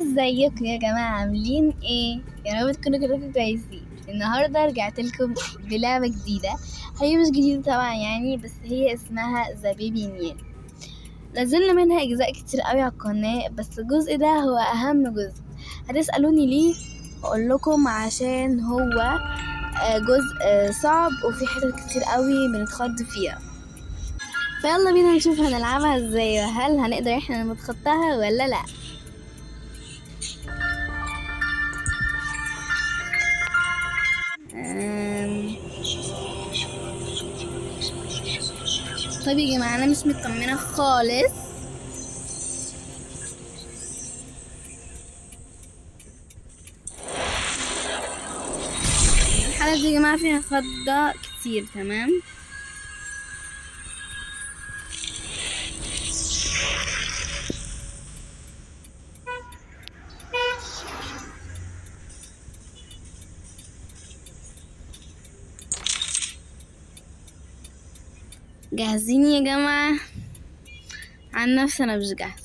ازيكم يا جماعة، عاملين ايه؟ يا رب تكونوا كلكم كويسين. النهاردة رجعت لكم بلعبة جديدة. هي مش جديدة طبعا يعني، بس هي اسمها ذا بيبي نيل. نزلنا منها اجزاء كتير قوي على القناة، بس الجزء ده هو اهم جزء. هتسألوني ليه؟ اقول لكم عشان هو جزء صعب وفي حتت كتير قوي بنتخض فيها. فيلا بينا نشوف هنلعبها ازاي، وهل هنقدر احنا نتخطاها ولا لا. طيب يا جماعة، أنا مش مطمنة خالص. الحلقة دي يا جماعة فيها خضة كتير، تمام؟ جاهزين يا جماعة؟ عن نفسي أنا مش جاهزة.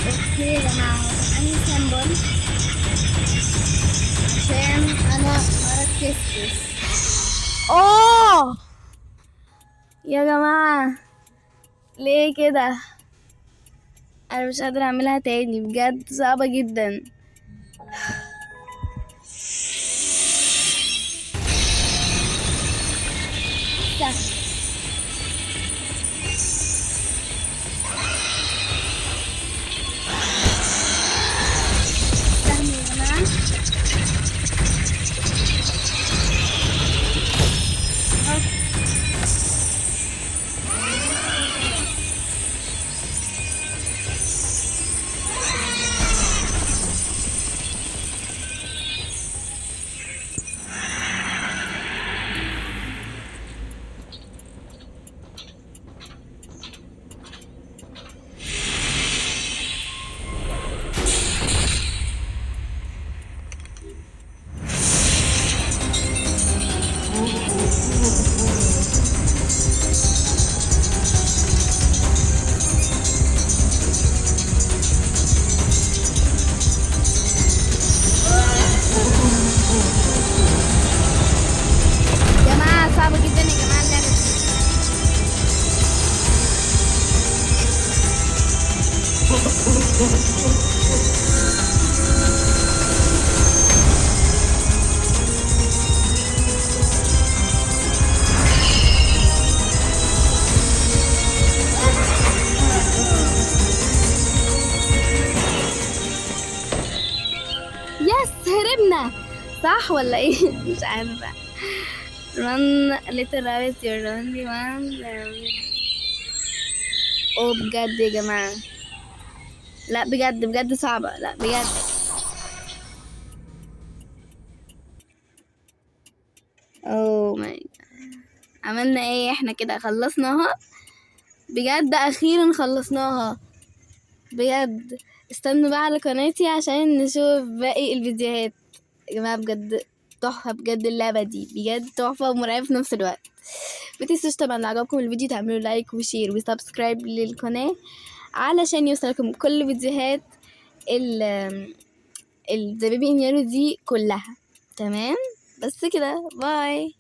اوكي يا جماعة، أنا سامبل عشان أنا مركزتش. يا جماعة ليه كده؟ أنا مش قادرة أعملها تاني، بجد صعبة جدا. سهل. سهل يا جماعة. جماعة صعبة جدا يا جماعة اللعبة دي. يس، هربنا صح ولا ايه؟ مش عارفة. run little rabbit you're the only one. اوه بجد يا جماعة، لا بجد بجد صعبة، لا بجد. اوه ماي، عملنا ايه احنا كده؟ خلصناها بجد، اخيرا خلصناها بجد. استنوا بقى على قناتي عشان نشوف باقي الفيديوهات. يا جماعة بجد تحفة، بجد اللعبة دي بجد تحفة ومرعبة في نفس الوقت. متنسوش طبعا لو عجبكم الفيديو تعملوا لايك وشير وسبسكرايب للقناة علشان يوصلكم كل فيديوهات ذا بيبي نيرو دي كلها، تمام؟ بس كده، باي.